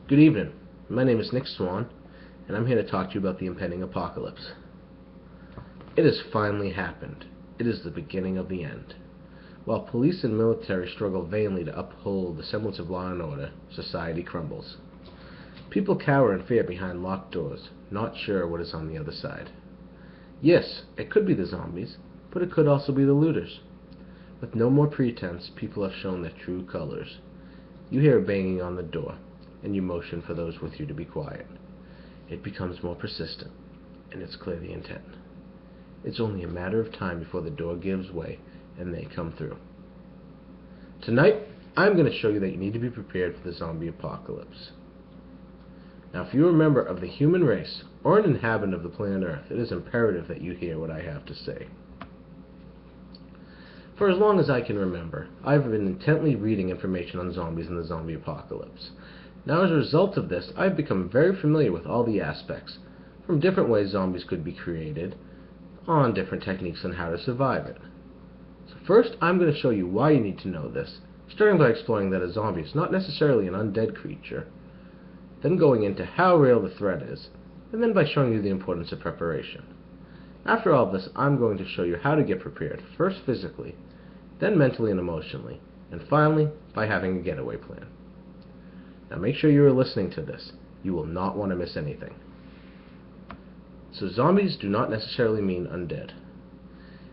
Good evening. My name is Nick Swan, and I'm here to talk to you about the impending apocalypse. It has finally happened. It is the beginning of the end. While police and military struggle vainly to uphold the semblance of law and order, society crumbles. People cower in fear behind locked doors, not sure what is on the other side. Yes, it could be the zombies, but it could also be the looters. With no more pretense, people have shown their true colors. You hear a banging on the door, and you motion for those with you to be quiet. It becomes more persistent, and it's clear the intent. It's only a matter of time before the door gives way and they come through. Tonight, I'm going to show you that you need to be prepared for the zombie apocalypse. Now, if you're a member of the human race or an inhabitant of the planet Earth, it is imperative that you hear what I have to say. For as long as I can remember, I've been intently reading information on zombies and the zombie apocalypse. Now, as a result of this, I've become very familiar with all the aspects, from different ways zombies could be created, on different techniques on how to survive it. So first, I'm going to show you why you need to know this, starting by exploring that a zombie is not necessarily an undead creature, then going into how real the threat is, and then by showing you the importance of preparation. After all this, I'm going to show you how to get prepared, first physically, then mentally and emotionally, and finally, by having a getaway plan. Now make sure you are listening to this. You will not want to miss anything. So zombies do not necessarily mean undead.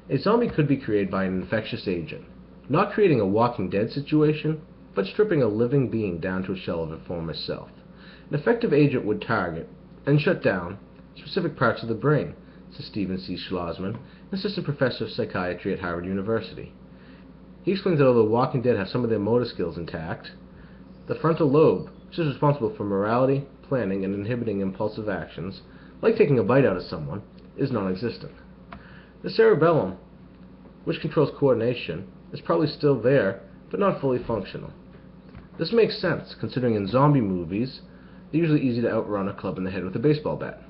A zombie could be created by an infectious agent, not creating a Walking Dead situation, but stripping a living being down to a shell of a former self. An effective agent would target and shut down specific parts of the brain, says Stephen C. Schlossman, an assistant professor of psychiatry at Harvard University. He explains that although Walking Dead have some of their motor skills intact, the frontal lobe, which is responsible for morality, planning, and inhibiting impulsive actions, like taking a bite out of someone, is non-existent. The cerebellum, which controls coordination, is probably still there, but not fully functional. This makes sense, considering in zombie movies, they're usually easy to outrun a club in the head with a baseball bat.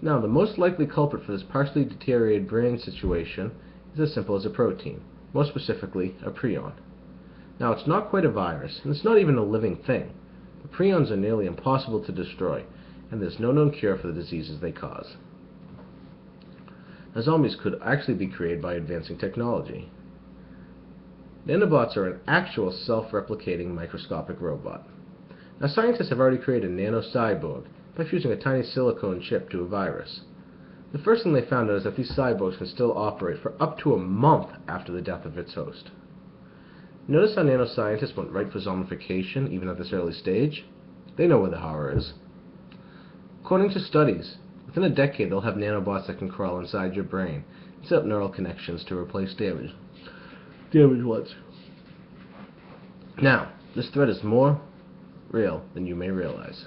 Now, the most likely culprit for this partially deteriorated brain situation is as simple as a protein, more specifically, a prion. Now, it's not quite a virus, and it's not even a living thing. The prions are nearly impossible to destroy, and there's no known cure for the diseases they cause. Now, zombies could actually be created by advancing technology. Nanobots are an actual self-replicating microscopic robot. Now, scientists have already created a nanocyborg by fusing a tiny silicone chip to a virus. The first thing they found out is that these cyborgs can still operate for up to a month after the death of its host. Notice how nanoscientists went right for zombification, even at this early stage? They know where the horror is. According to studies, within a decade they'll have nanobots that can crawl inside your brain and set up neural connections to replace damaged ones. Now, this threat is more real than you may realize.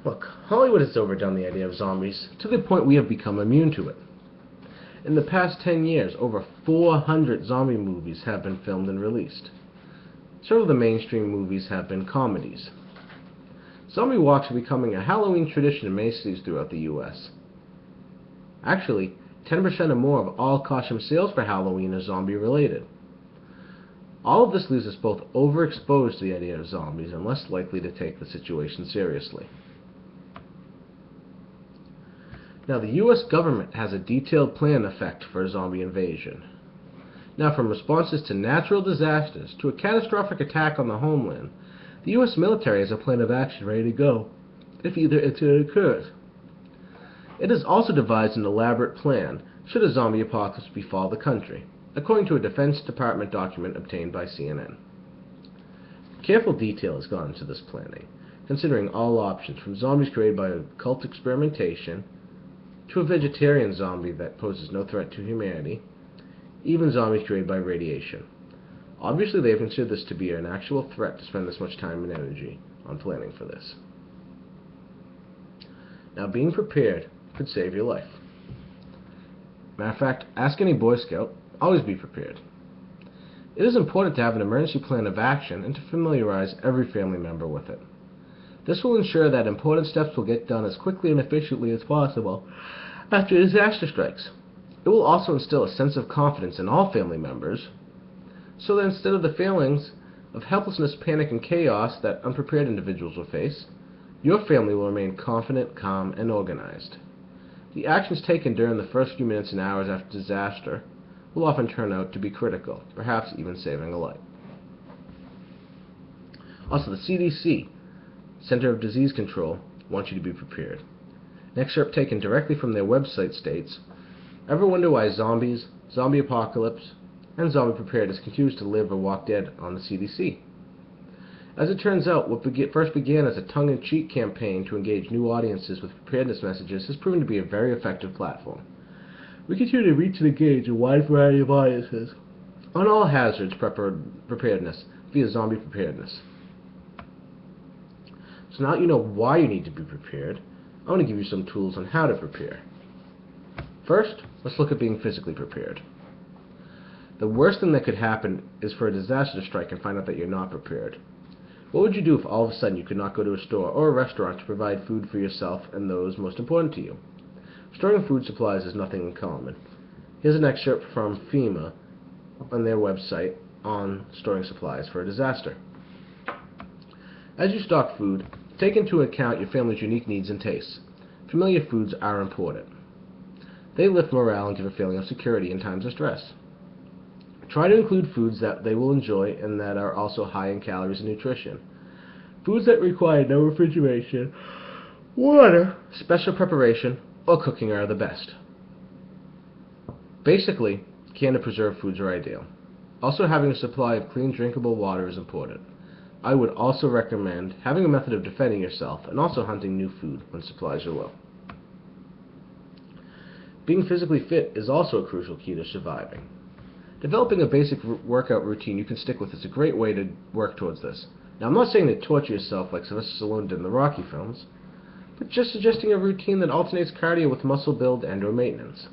Look, Hollywood has overdone the idea of zombies to the point we have become immune to it. In the past 10 years, over 400 zombie movies have been filmed and released. Several of the mainstream movies have been comedies. Zombie walks are becoming a Halloween tradition in many cities throughout the U.S. Actually, 10% or more of all costume sales for Halloween are zombie-related. All of this leaves us both overexposed to the idea of zombies and less likely to take the situation seriously. Now, the U.S. government has a detailed plan in effect for a zombie invasion. Now, from responses to natural disasters to a catastrophic attack on the homeland, the U.S. military has a plan of action ready to go if either incident occurs. It has also devised an elaborate plan should a zombie apocalypse befall the country, according to a Defense Department document obtained by CNN. Careful detail has gone into this planning, considering all options from zombies created by occult experimentation to a vegetarian zombie that poses no threat to humanity, even zombies created by radiation. Obviously, they have considered this to be an actual threat to spend this much time and energy on planning for this. Now, being prepared could save your life. Matter of fact, ask any Boy Scout, always be prepared. It is important to have an emergency plan of action and to familiarize every family member with it. This will ensure that important steps will get done as quickly and efficiently as possible after a disaster strikes. It will also instill a sense of confidence in all family members, so that instead of the feelings of helplessness, panic, and chaos that unprepared individuals will face, your family will remain confident, calm, and organized. The actions taken during the first few minutes and hours after disaster will often turn out to be critical, perhaps even saving a life. Also, the CDC, Center of Disease Control, wants you to be prepared. An excerpt taken directly from their website states, "Ever wonder why zombies, zombie apocalypse, and zombie preparedness continues to live or walk dead on the CDC? As it turns out, what first began as a tongue-in-cheek campaign to engage new audiences with preparedness messages has proven to be a very effective platform. We continue to reach and engage a wide variety of audiences on all hazards preparedness via zombie preparedness." So now that you know why you need to be prepared, I want to give you some tools on how to prepare. First, let's look at being physically prepared. The worst thing that could happen is for a disaster to strike and find out that you're not prepared. What would you do if all of a sudden you could not go to a store or a restaurant to provide food for yourself and those most important to you? Storing food supplies is nothing uncommon. Here's an excerpt from FEMA on their website on storing supplies for a disaster. As you stock food, take into account your family's unique needs and tastes. Familiar foods are important. They lift morale and give a feeling of security in times of stress. Try to include foods that they will enjoy and that are also high in calories and nutrition. Foods that require no refrigeration, water, special preparation, or cooking are the best. Basically, canned and preserved foods are ideal. Also, having a supply of clean, drinkable water is important. I would also recommend having a method of defending yourself and also hunting new food when supplies are low. Being physically fit is also a crucial key to surviving. Developing a basic workout routine you can stick with is a great way to work towards this. Now, I'm not saying to torture yourself like Sylvester Stallone did in the Rocky films, but just suggesting a routine that alternates cardio with muscle build and/or maintenance.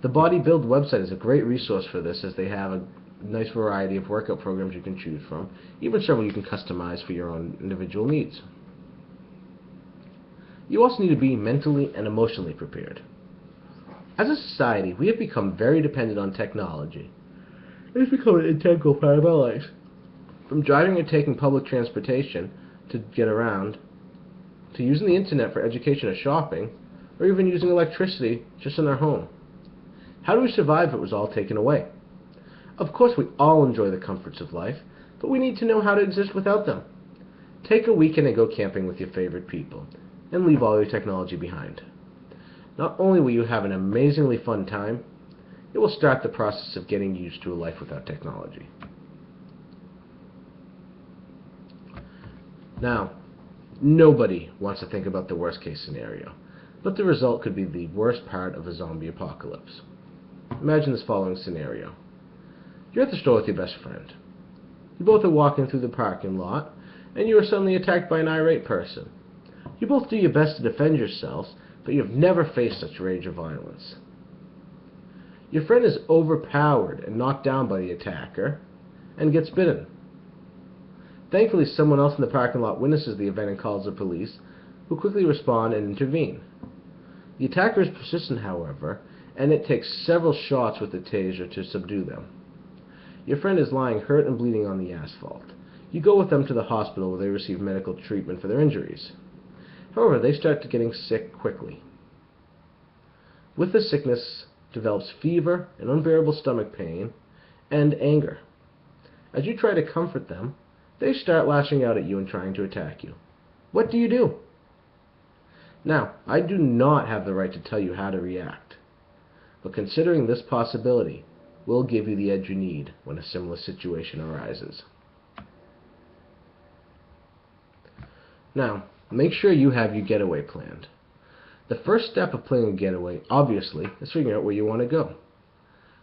The Body Build website is a great resource for this, as they have a nice variety of workout programs you can choose from, even several you can customize for your own individual needs. You also need to be mentally and emotionally prepared. As a society, we have become very dependent on technology. It has become an integral part of our lives. From driving or taking public transportation to get around, to using the internet for education or shopping, or even using electricity just in our home. How do we survive if it was all taken away? Of course, we all enjoy the comforts of life, but we need to know how to exist without them. Take a weekend and go camping with your favorite people, and leave all your technology behind. Not only will you have an amazingly fun time, it will start the process of getting used to a life without technology. Now, nobody wants to think about the worst case scenario, but the result could be the worst part of a zombie apocalypse. Imagine this following scenario. You're at the store with your best friend. You both are walking through the parking lot, and you are suddenly attacked by an irate person. You both do your best to defend yourselves, but you have never faced such rage or violence. Your friend is overpowered and knocked down by the attacker, and gets bitten. Thankfully, someone else in the parking lot witnesses the event and calls the police, who quickly respond and intervene. The attacker is persistent, however, and it takes several shots with the taser to subdue them. Your friend is lying hurt and bleeding on the asphalt. You go with them to the hospital where they receive medical treatment for their injuries. However, they start getting sick quickly. With the sickness develops fever, an unbearable stomach pain, and anger. As you try to comfort them, they start lashing out at you and trying to attack you. What do you do? Now, I do not have the right to tell you how to react, but considering this possibility will give you the edge you need when a similar situation arises. Now, make sure you have your getaway planned. The first step of planning a getaway, obviously, is figuring out where you want to go.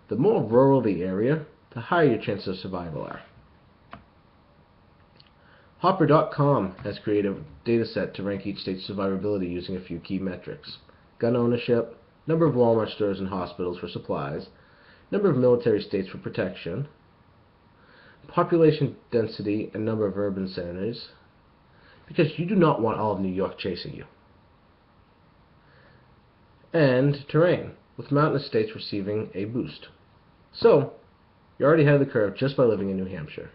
The more rural the area, the higher your chances of survival are. Hopper.com has created a data set to rank each state's survivability using a few key metrics: gun ownership, number of Walmart stores and hospitals for supplies, number of military states for protection, population density and number of urban centers, because you do not want all of New York chasing you, and terrain, with mountainous states receiving a boost. So, you're already ahead of the curve just by living in New Hampshire.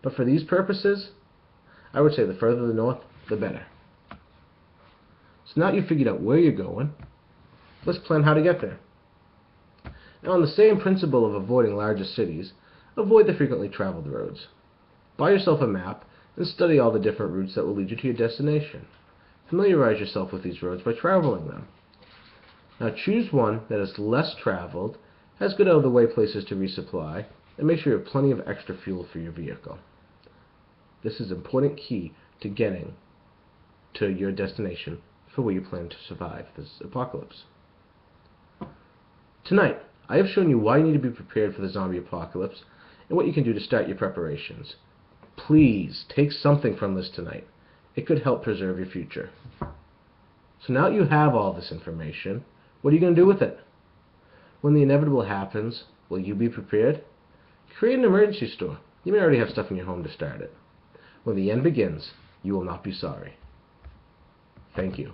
But for these purposes, I would say the further the north, the better. So now you've figured out where you're going, let's plan how to get there. Now, on the same principle of avoiding larger cities, avoid the frequently traveled roads. Buy yourself a map and study all the different routes that will lead you to your destination. Familiarize yourself with these roads by traveling them. Now choose one that is less traveled, has good out-of-the-way places to resupply, and make sure you have plenty of extra fuel for your vehicle. This is an important key to getting to your destination for where you plan to survive this apocalypse. Tonight, I have shown you why you need to be prepared for the zombie apocalypse and what you can do to start your preparations. Please take something from this tonight. It could help preserve your future. So now that you have all this information, what are you going to do with it? When the inevitable happens, will you be prepared? Create an emergency store. You may already have stuff in your home to start it. When the end begins, you will not be sorry. Thank you.